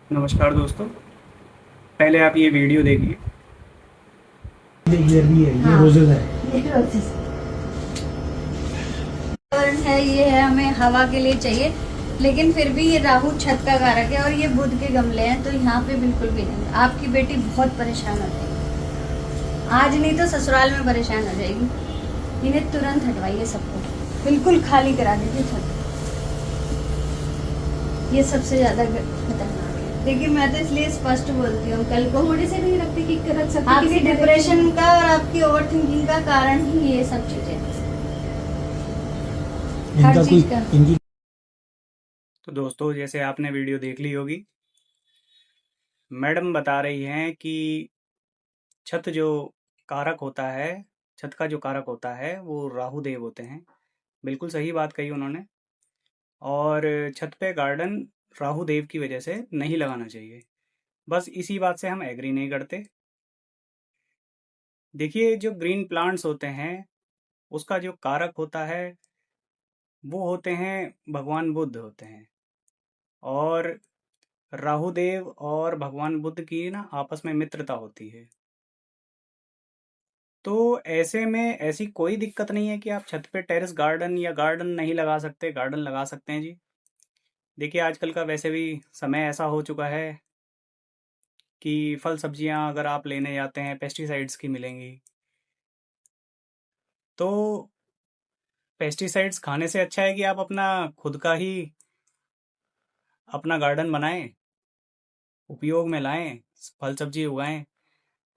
नमस्कार दोस्तों, पहले आप ये वीडियो देखिए। ये नहीं है, ये हाँ, रोजेज है। ये रोजेस है, ये है हमें हवा के लिए चाहिए। लेकिन फिर भी ये राहु छत का कारक है और ये बुध के गमले हैं, तो यहाँ पे बिल्कुल भी नहीं। आपकी बेटी बहुत परेशान हो जाएगी, आज नहीं तो ससुराल में परेशान हो जाएगी। इन्हें तुरंत हटवाइए, सबको बिल्कुल खाली करा दीजिए छत। ये सबसे ज्यादा खतरनाक है। देखिए मैं तो इसलिए स्पष्ट बोलती हूँ, कल को मुझे से नहीं रखती कि रख सकती आपकी किसी डिप्रेशन का और आपकी ओवर थिंकिंग का कारण ही ये सब चीजें, हर इनका कोई चीज का। इनकी तो दोस्तों, जैसे आपने वीडियो देख ली होगी, मैडम बता रही हैं कि छत जो कारक होता है, छत का जो कारक होता है वो राहु देव होते हैं। बिल्कुल सही बात कही उन्होंने। और छत पे गार्डन राहु देव की वजह से नहीं लगाना चाहिए। बस इसी बात से हम एग्री नहीं करते। देखिए, जो ग्रीन प्लांट्स होते हैं उसका जो कारक होता है वो होते हैं, भगवान बुद्ध होते हैं। और राहु देव और भगवान बुद्ध की ना आपस में मित्रता होती है। तो ऐसे में ऐसी कोई दिक्कत नहीं है कि आप छत पे टेरेस गार्डन या गार्डन नहीं लगा सकते, गार्डन लगा सकते हैं जी। देखिए, आजकल का वैसे भी समय ऐसा हो चुका है कि फल सब्जियां अगर आप लेने जाते हैं पेस्टिसाइड्स की मिलेंगी। तो पेस्टिसाइड्स खाने से अच्छा है कि आप अपना खुद का ही अपना गार्डन बनाएं, उपयोग में लाएं, फल सब्जी उगाएं,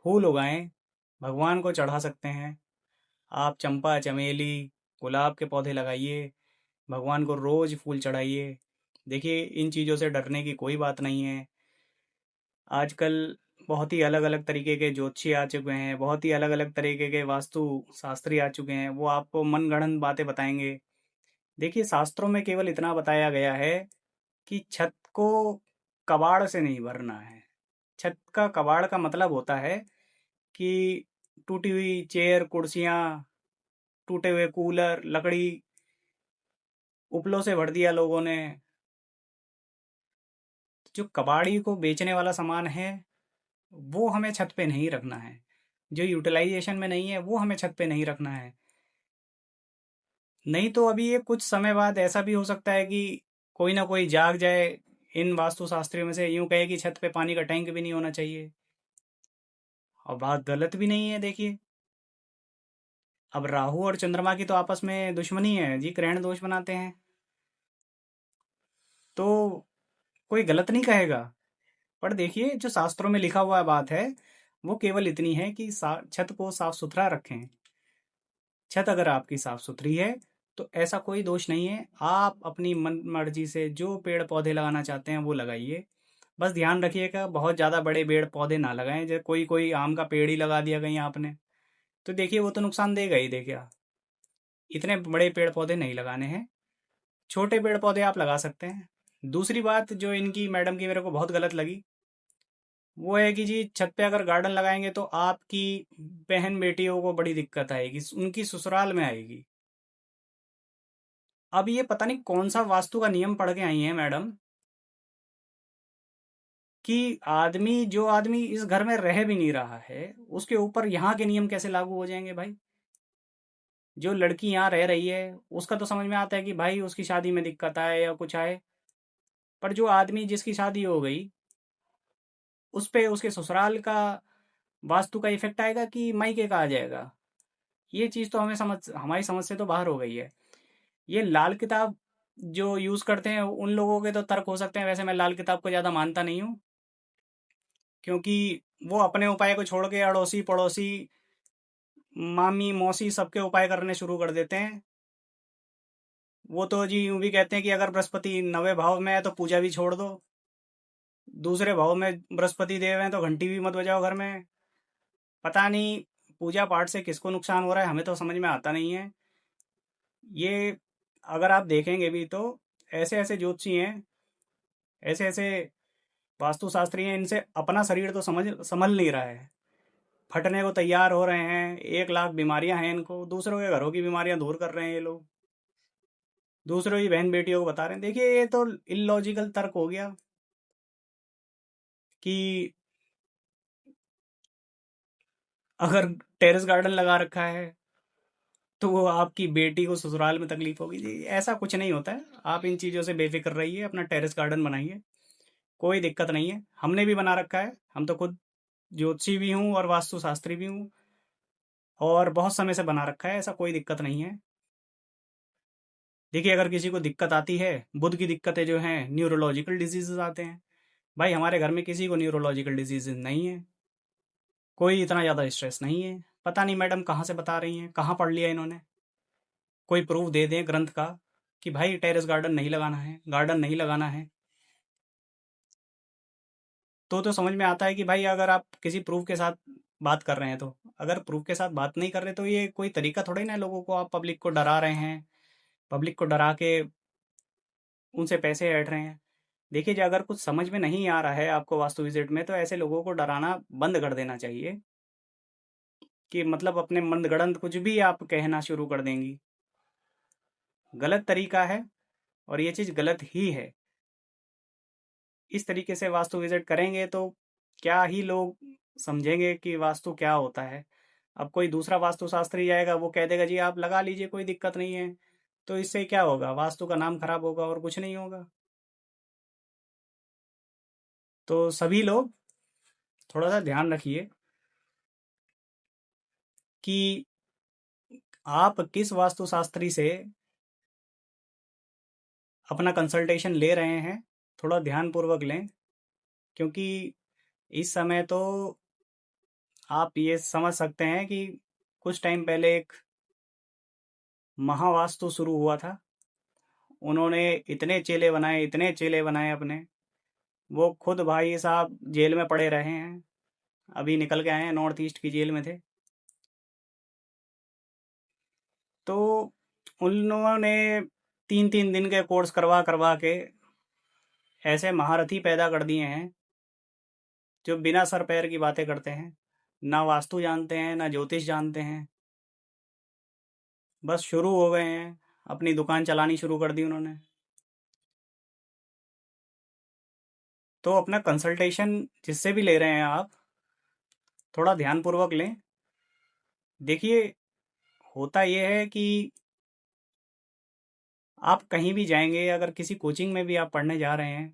फूल उगाएं, भगवान को चढ़ा सकते हैं। आप चंपा, चमेली, गुलाब के पौधे लगाइए, भगवान को रोज फूल चढ़ाइए। देखिए, इन चीज़ों से डरने की कोई बात नहीं है। आजकल बहुत ही अलग अलग तरीके के ज्योतिषी आ चुके हैं, बहुत ही अलग अलग तरीके के वास्तु शास्त्री आ चुके हैं, वो आपको मनगढ़ंत बातें बताएंगे। देखिए, शास्त्रों में केवल इतना बताया गया है कि छत को कबाड़ से नहीं भरना है। छत का कबाड़ का मतलब होता है कि टूटी हुई चेयर, कुर्सियां, टूटे हुए कूलर, लकड़ी, उपलों से भर दिया लोगों ने। जो कबाड़ी को बेचने वाला सामान है वो हमें छत पे नहीं रखना है। जो यूटिलाइजेशन में नहीं है वो हमें छत पे नहीं रखना है। नहीं तो अभी ये कुछ समय बाद ऐसा भी हो सकता है कि कोई ना कोई जाग जाए इन वास्तुशास्त्रियों में से, यूं कहे कि छत पे पानी का टैंक भी नहीं होना चाहिए। और बात गलत भी नहीं है। देखिए, अब राहु और चंद्रमा की तो आपस में दुश्मनी है जी, ग्रहण दोष बनाते हैं। तो कोई गलत नहीं कहेगा। पर देखिए, जो शास्त्रों में लिखा हुआ बात है वो केवल इतनी है कि छत को साफ सुथरा रखें। छत अगर आपकी साफ सुथरी है तो ऐसा कोई दोष नहीं है। आप अपनी मन मर्जी से जो पेड़ पौधे लगाना चाहते हैं वो लगाइए। बस ध्यान रखिएगा, बहुत ज़्यादा बड़े पेड़ पौधे ना लगाएं। जैसे कोई कोई आम का पेड़ ही लगा दिया कहीं आपने, तो देखिए वो तो नुकसान देगा ही। देखिए, इतने बड़े पेड़ पौधे नहीं लगाने हैं, छोटे पेड़ पौधे आप लगा सकते हैं। दूसरी बात जो इनकी मैडम की मेरे को बहुत गलत लगी, वो है कि जी छत पे अगर गार्डन लगाएंगे तो आपकी बहन बेटियों को बड़ी दिक्कत आएगी, उनकी ससुराल में आएगी। अब ये पता नहीं कौन सा वास्तु का नियम पढ़ के आई हैं मैडम, कि जो आदमी इस घर में रह भी नहीं रहा है उसके ऊपर यहाँ के नियम कैसे लागू हो जाएंगे भाई। जो लड़की यहाँ रह रही है उसका तो समझ में आता है कि भाई उसकी शादी में दिक्कत आए या कुछ आए। पर जो आदमी जिसकी शादी हो गई उस पे उसके ससुराल का वास्तु का इफेक्ट आएगा कि मायके का आ जाएगा। ये चीज़ तो हमारी समझ से तो बाहर हो गई है। ये लाल किताब जो यूज़ करते हैं उन लोगों के तो तर्क हो सकते हैं, वैसे मैं लाल किताब को ज़्यादा मानता नहीं हूँ। क्योंकि वो अपने उपाय को छोड़ के अड़ोसी पड़ोसी, मामी मौसी सबके उपाय करने शुरू कर देते हैं। वो तो जी यूं भी कहते हैं कि अगर बृहस्पति 9वें भाव में है तो पूजा भी छोड़ दो, दूसरे भाव में बृहस्पति देव हैं तो घंटी भी मत बजाओ घर में। पता नहीं पूजा पाठ से किसको नुकसान हो रहा है, हमें तो समझ में आता नहीं है ये। अगर आप देखेंगे भी तो ऐसे ऐसे ज्योतिषी हैं, ऐसे ऐसे वास्तुशास्त्री हैं, इनसे अपना शरीर तो समझ संभल नहीं रहा है। फटने को तैयार हो रहे हैं, 1 लाख बीमारियां हैं इनको, दूसरों के घरों की बीमारियां दूर कर रहे हैं ये लोग, दूसरों की बहन बेटियों को बता रहे हैं। देखिए, ये तो इलॉजिकल तर्क हो गया। कि अगर टेरेस गार्डन लगा रखा है तो वो आपकी बेटी को ससुराल में तकलीफ होगी। जी ऐसा कुछ नहीं होता है, आप इन चीज़ों से बेफिक्र रहिए, अपना टेरेस गार्डन बनाइए, कोई दिक्कत नहीं है। हमने भी बना रखा है, हम तो खुद ज्योतिषी भी हूँ और वास्तुशास्त्री भी हूँ, और बहुत समय से बना रखा है, ऐसा कोई दिक्कत नहीं है। देखिए अगर किसी को दिक्कत आती है, बुध की दिक्कतें जो हैं न्यूरोलॉजिकल डिजीजेज आते हैं। भाई हमारे घर में किसी को न्यूरोलॉजिकल डिजीजेज नहीं है, कोई इतना ज़्यादा स्ट्रेस नहीं है। पता नहीं मैडम कहाँ से बता रही हैं, कहाँ पढ़ लिया इन्होंने। कोई प्रूफ दे दें ग्रंथ का कि भाई टेरेस गार्डन नहीं लगाना है, गार्डन नहीं लगाना है। तो समझ में आता है कि भाई अगर आप किसी प्रूफ के साथ बात कर रहे हैं, तो अगर प्रूफ के साथ बात नहीं कर रहे तो ये कोई तरीका थोड़ा ही ना है। लोगों को आप पब्लिक को डरा रहे हैं, पब्लिक को डरा के उनसे पैसे ऐंठ रहे हैं। देखिए जो अगर कुछ समझ में नहीं आ रहा है आपको वास्तु विजिट में, तो ऐसे लोगों को डराना बंद कर देना चाहिए। कि मतलब अपने मनगढ़ंत कुछ भी आप कहना शुरू कर देंगी, गलत तरीका है और ये चीज़ गलत ही है। इस तरीके से वास्तु विजिट करेंगे तो क्या ही लोग समझेंगे कि वास्तु क्या होता है। अब कोई दूसरा वास्तुशास्त्री जाएगा, वो कह देगा जी आप लगा लीजिए कोई दिक्कत नहीं है, तो इससे क्या होगा, वास्तु का नाम खराब होगा और कुछ नहीं होगा। तो सभी लोग थोड़ा सा ध्यान रखिए कि आप किस वास्तुशास्त्री से अपना कंसल्टेशन ले रहे हैं, थोड़ा ध्यानपूर्वक लें। क्योंकि इस समय तो आप ये समझ सकते हैं कि कुछ टाइम पहले एक महावास्तु शुरू हुआ था। उन्होंने इतने चेले बनाए अपने, वो खुद भाई साहब जेल में पड़े रहे हैं, अभी निकल के आए हैं, नॉर्थ ईस्ट की जेल में थे। तो उन्होंने 3-3 दिन के कोर्स करवा करवा के ऐसे महारथी पैदा कर दिए हैं जो बिना सर पैर की बातें करते हैं, ना वास्तु जानते हैं ना ज्योतिष जानते हैं, बस शुरू हो गए हैं, अपनी दुकान चलानी शुरू कर दी उन्होंने। तो अपना कंसल्टेशन जिससे भी ले रहे हैं आप, थोड़ा ध्यानपूर्वक लें। देखिए होता यह है कि आप कहीं भी जाएंगे, अगर किसी कोचिंग में भी आप पढ़ने जा रहे हैं,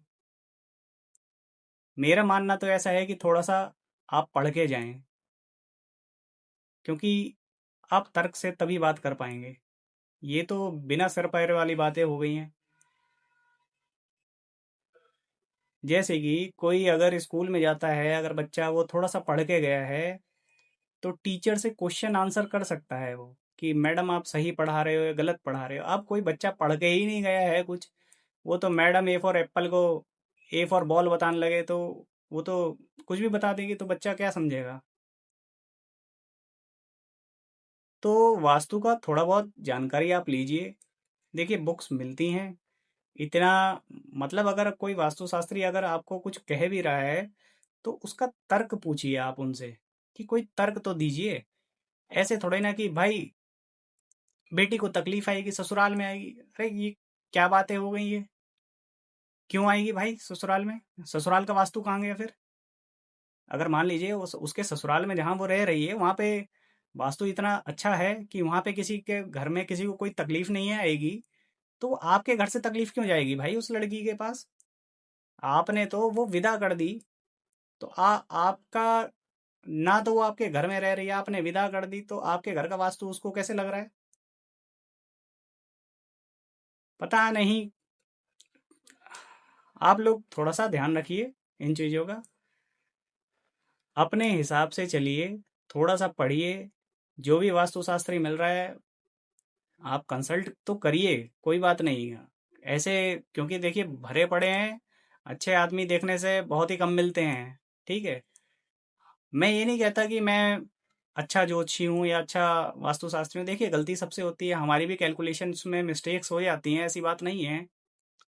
मेरा मानना तो ऐसा है कि थोड़ा सा आप पढ़ के जाएं, क्योंकि आप तर्क से तभी बात कर पाएंगे। ये तो बिना सिर पैर वाली बातें हो गई हैं। जैसे कि कोई अगर स्कूल में जाता है, अगर बच्चा वो थोड़ा सा पढ़ के गया है, तो टीचर से क्वेश्चन आंसर कर सकता है वो, कि मैडम आप सही पढ़ा रहे हो या गलत पढ़ा रहे हो। अब कोई बच्चा पढ़ के ही नहीं गया है कुछ, वो तो मैडम ए फॉर एप्पल को ए फॉर बॉल बताने लगे, तो वो तो कुछ भी बता देगी, तो बच्चा क्या समझेगा। तो वास्तु का थोड़ा बहुत जानकारी आप लीजिए। देखिए बुक्स मिलती हैं इतना, मतलब अगर कोई वास्तुशास्त्री अगर आपको कुछ कह भी रहा है, तो उसका तर्क पूछिए आप उनसे, कि कोई तर्क तो दीजिए। ऐसे थोड़े ना कि भाई बेटी को तकलीफ आएगी ससुराल में आएगी, अरे ये क्या बातें हो गई ये, क्यों आएगी भाई ससुराल में, ससुराल का वास्तु कहाँ गया फिर। अगर मान लीजिए उसके ससुराल में जहाँ वो रह रही है वहाँ पे वास्तु इतना अच्छा है कि वहाँ पे किसी के घर में किसी को कोई तकलीफ नहीं है आएगी, तो आपके घर से तकलीफ क्यों जाएगी भाई उस लड़की के पास। आपने तो वो विदा कर दी, तो आपका, ना तो वो आपके घर में रह रही है, आपने विदा कर दी, तो आपके घर का वास्तु उसको कैसे लग रहा है, पता नहीं। आप लोग थोड़ा सा ध्यान रखिए इन चीज़ों का, अपने हिसाब से चलिए, थोड़ा सा पढ़िए, जो भी वास्तुशास्त्री मिल रहा है आप कंसल्ट तो करिए, कोई बात नहीं है ऐसे। क्योंकि देखिए भरे पड़े हैं, अच्छे आदमी देखने से बहुत ही कम मिलते हैं, ठीक है। मैं ये नहीं कहता कि मैं अच्छा ज्योतिषी हूँ या अच्छा वास्तुशास्त्री हूँ। देखिए गलती सबसे होती है, हमारी भी कैलकुलेशंस में मिस्टेक्स हो जाती हैं, ऐसी बात नहीं है,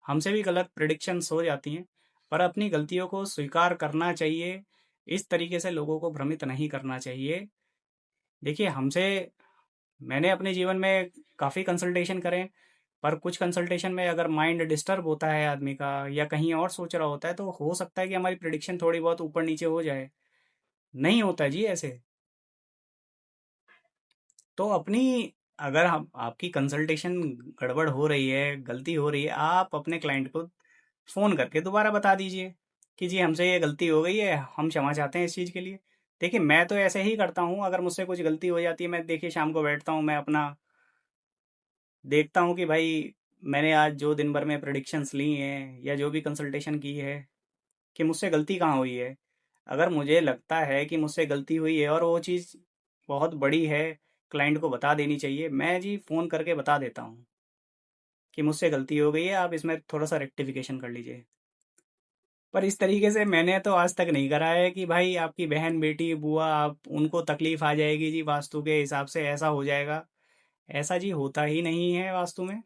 हमसे भी गलत प्रिडिक्शंस हो जाती हैं। पर अपनी गलतियों को स्वीकार करना चाहिए, इस तरीके से लोगों को भ्रमित नहीं करना चाहिए। देखिए हमसे, मैंने अपने जीवन में काफ़ी कंसल्टेशन करे, पर कुछ कंसल्टेशन में अगर माइंड डिस्टर्ब होता है आदमी का या कहीं और सोच रहा होता है तो हो सकता है कि हमारी प्रिडिक्शन थोड़ी बहुत ऊपर नीचे हो जाए। नहीं होता जी ऐसे। तो अपनी, अगर हम आपकी कंसल्टेशन गड़बड़ हो रही है, गलती हो रही है, आप अपने क्लाइंट को फ़ोन करके दोबारा बता दीजिए कि जी हमसे ये गलती हो गई है, हम क्षमा चाहते हैं इस चीज़ के लिए। देखिए मैं तो ऐसे ही करता हूँ, अगर मुझसे कुछ गलती हो जाती है, मैं देखिए शाम को बैठता हूँ, मैं अपना देखता हूँ कि भाई मैंने आज जो दिन भर में प्रेडिक्शंस ली हैं या जो भी कंसल्टेशन की है कि मुझसे गलती कहाँ हुई है। अगर मुझे लगता है कि मुझसे गलती हुई है और वो चीज़ बहुत बड़ी है, क्लाइंट को बता देनी चाहिए, मैं जी फ़ोन करके बता देता हूँ कि मुझसे गलती हो गई है, आप इसमें थोड़ा सा रेक्टिफिकेशन कर लीजिए। पर इस तरीके से मैंने तो आज तक नहीं करा है कि भाई आपकी बहन बेटी बुआ आप उनको तकलीफ आ जाएगी जी, वास्तु के हिसाब से ऐसा हो जाएगा। ऐसा जी होता ही नहीं है वास्तु में।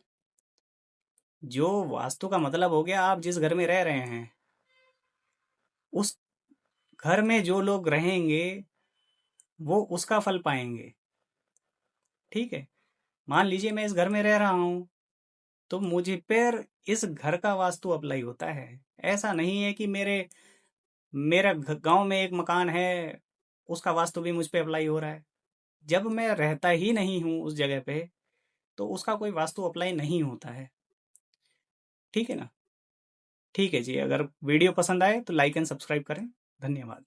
जो वास्तु का मतलब हो गया, आप जिस घर में रह रहे हैं उस घर में जो लोग रहेंगे वो उसका फल पाएंगे। ठीक है, मान लीजिए मैं इस घर में रह रहा हूँ तो मुझे पर इस घर का वास्तु अप्लाई होता है। ऐसा नहीं है कि मेरा गांव में एक मकान है, उसका वास्तु भी मुझ पे अप्लाई हो रहा है। जब मैं रहता ही नहीं हूँ उस जगह पे तो उसका कोई वास्तु अप्लाई नहीं होता है। ठीक है ना। ठीक है जी, अगर वीडियो पसंद आए तो लाइक एंड सब्सक्राइब करें। धन्यवाद।